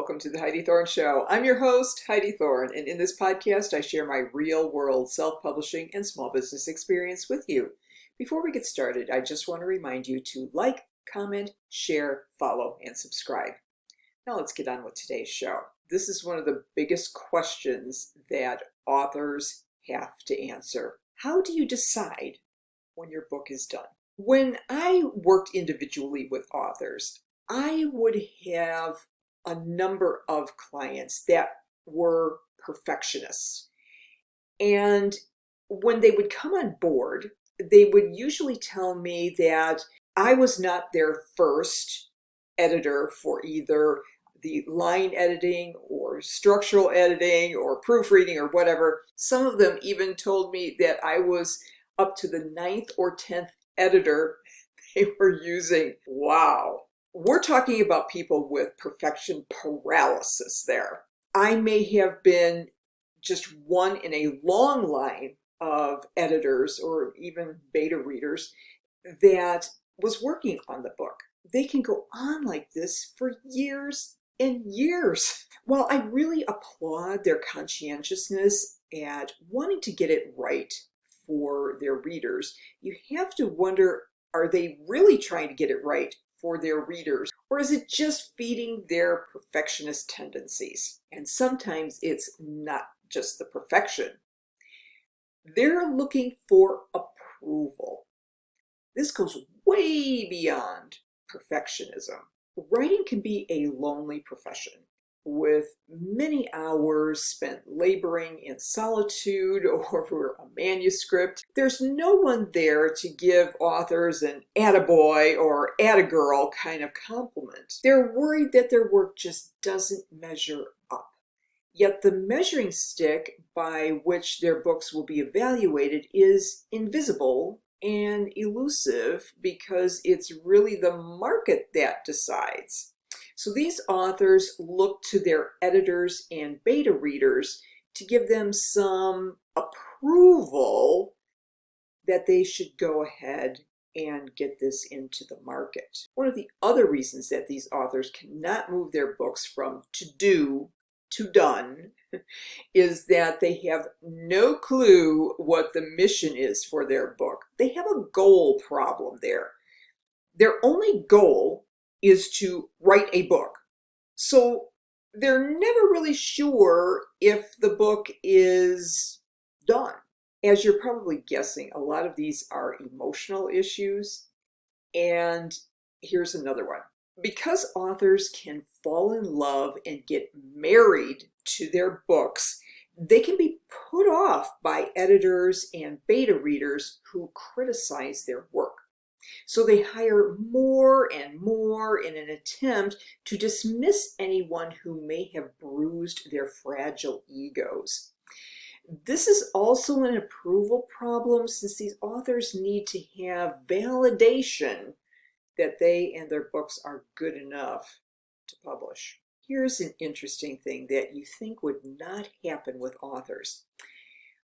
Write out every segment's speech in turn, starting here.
welcome to the Heidi Thorne Show. I'm your host, Heidi Thorne, and in this podcast, I share my real-world self-publishing and small business experience with you. Before we get started, I just want to remind you to like, comment, share, follow, and subscribe. Now let's get on with today's show. This is one of the biggest questions that authors have to answer. How do you decide when your book is done? When I worked individually with authors, I would have a number of clients that were perfectionists. And when they would come on board, they would usually tell me that I was not their first editor for either the line editing or structural editing or proofreading or whatever. Some of them even told me that I was up to the 9th or 10th editor they were using. Wow. We're talking about people with perfection paralysis there. I may have been just one in a long line of editors or even beta readers that was working on the book. They can go on like this for years and years. While I really applaud their conscientiousness at wanting to get it right for their readers, you have to wonder, are they really trying to get it right for their readers, or is it just feeding their perfectionist tendencies? And sometimes it's not just the perfection. They're looking for approval. This goes way beyond perfectionism. Writing can be a lonely profession with many hours spent laboring in solitude over a manuscript. There's no one there to give authors an attaboy or attagirl kind of compliment. They're worried that their work just doesn't measure up. Yet the measuring stick by which their books will be evaluated is invisible and elusive because it's really the market that decides. So these authors look to their editors and beta readers to give them some approval that they should go ahead and get this into the market. One of the other reasons that these authors cannot move their books from to do to done is that they have no clue what the mission is for their book. They have a goal problem there. Their only goal is to write a book. So they're never really sure if the book is done. As you're probably guessing, a lot of these are emotional issues. And here's another one. Because authors can fall in love and get married to their books, they can be put off by editors and beta readers who criticize their work. So they hire more and more in an attempt to dismiss anyone who may have bruised their fragile egos. This is also an approval problem since these authors need to have validation that they and their books are good enough to publish. Here's an interesting thing that you think would not happen with authors.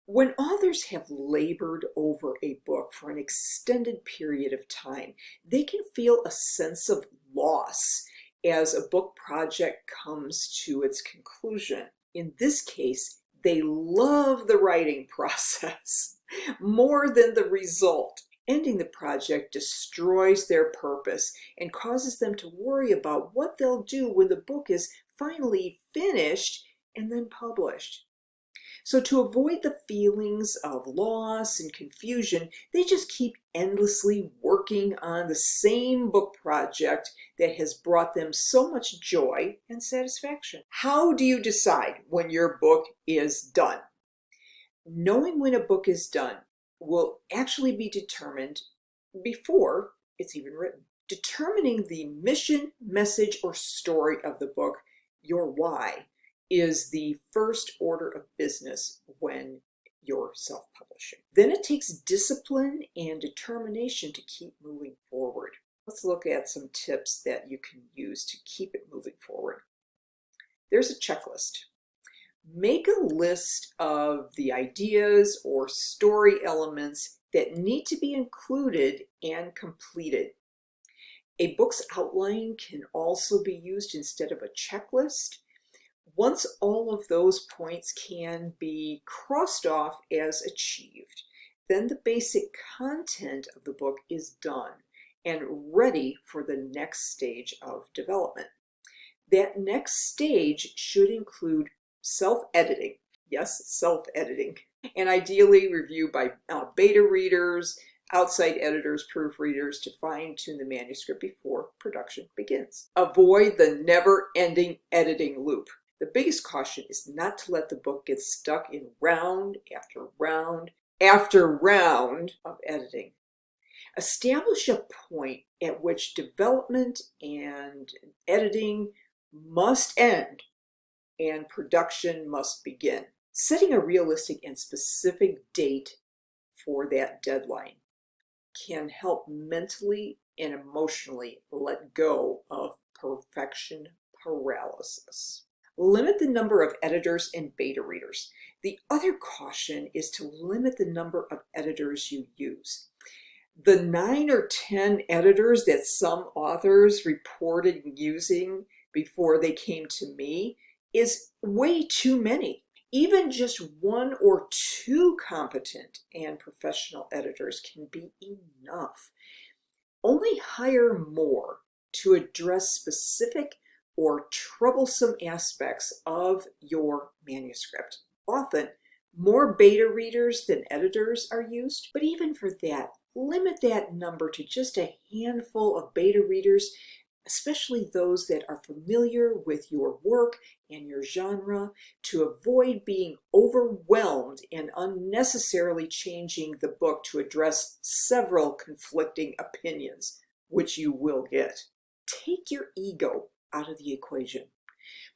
When authors have labored over a book for an extended period of time, they can feel a sense of loss as a book project comes to its conclusion. In this case, they love the writing process more than the result. Ending the project destroys their purpose and causes them to worry about what they'll do when the book is finally finished and then published. So to avoid the feelings of loss and confusion, they just keep endlessly working on the same book project that has brought them so much joy and satisfaction. How do you decide when your book is done? Knowing when a book is done will actually be determined before it's even written. Determining the mission, message, or story of the book, your why, is the first order of business when you're self-publishing. Then it takes discipline and determination to keep moving forward. Let's look at some tips that you can use to keep it moving forward. There's a checklist. Make a list of the ideas or story elements that need to be included and completed. A book's outline can also be used instead of a checklist. Once all of those points can be crossed off as achieved, then the basic content of the book is done and ready for the next stage of development. That next stage should include self-editing. Yes, self-editing. And ideally reviewed by beta readers, outside editors, proofreaders to fine-tune the manuscript before production begins. Avoid the never-ending editing loop. The biggest caution is not to let the book get stuck in round after round after round of editing. Establish a point at which development and editing must end and production must begin. Setting a realistic and specific date for that deadline can help mentally and emotionally let go of perfection paralysis. Limit the number of editors and beta readers. The other caution is to limit the number of editors you use. The 9 or 10 editors that some authors reported using before they came to me is way too many. Even just 1 or 2 competent and professional editors can be enough. Only hire more to address specific or troublesome aspects of your manuscript. Often, more beta readers than editors are used, but even for that, limit that number to just a handful of beta readers, especially those that are familiar with your work and your genre, to avoid being overwhelmed and unnecessarily changing the book to address several conflicting opinions, which you will get. Take your ego out of the equation.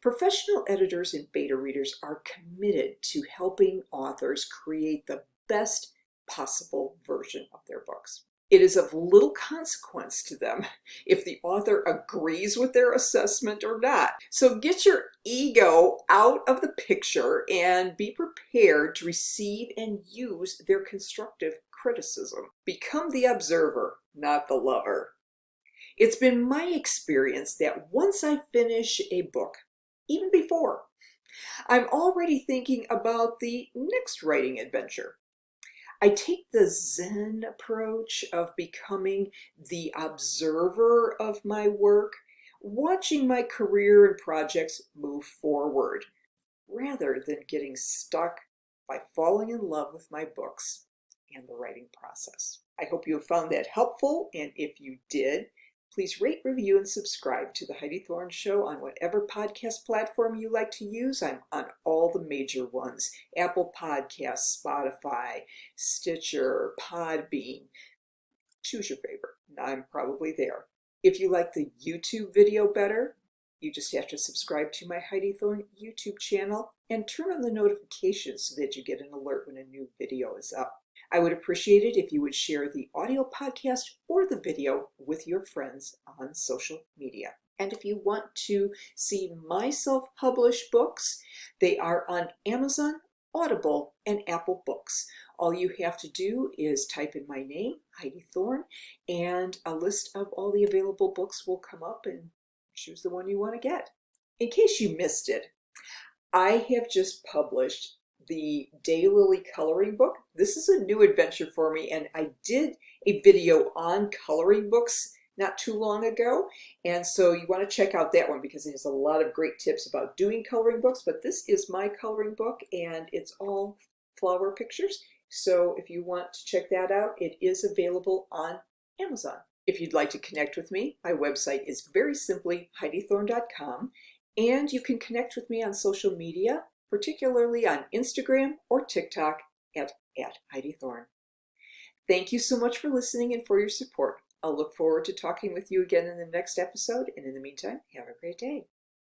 Professional editors and beta readers are committed to helping authors create the best possible version of their books. It is of little consequence to them if the author agrees with their assessment or not. So get your ego out of the picture and be prepared to receive and use their constructive criticism. Become the observer, not the lover. It's been my experience that once I finish a book, even before, I'm already thinking about the next writing adventure. I take the Zen approach of becoming the observer of my work, watching my career and projects move forward, rather than getting stuck by falling in love with my books and the writing process. I hope you have found that helpful, and if you did, please rate, review, and subscribe to The Heidi Thorne Show on whatever podcast platform you like to use. I'm on all the major ones: Apple Podcasts, Spotify, Stitcher, Podbean. Choose your favorite. I'm probably there. If you like the YouTube video better, you just have to subscribe to my Heidi Thorne YouTube channel and turn on the notifications so that you get an alert when a new video is up. I would appreciate it if you would share the audio podcast or the video with your friends on social media. And if you want to see my self-published books, they are on Amazon, Audible, and Apple Books. All you have to do is type in my name, Heidi Thorne, and a list of all the available books will come up, and choose the one you want to get. In case you missed it, I have just published the Daylily coloring book. This is a new adventure for me, and I did a video on coloring books not too long ago, and so you want to check out that one because it has a lot of great tips about doing coloring books. But this is my coloring book, and it's all flower pictures, so if you want to check that out, it is available on Amazon. If you'd like to connect with me, my website is very simply HeidiThorne.com, and you can connect with me on social media, particularly on Instagram or TikTok at Heidi Thorne. Thank you so much for listening and for your support. I'll look forward to talking with you again in the next episode, and in the meantime, have a great day.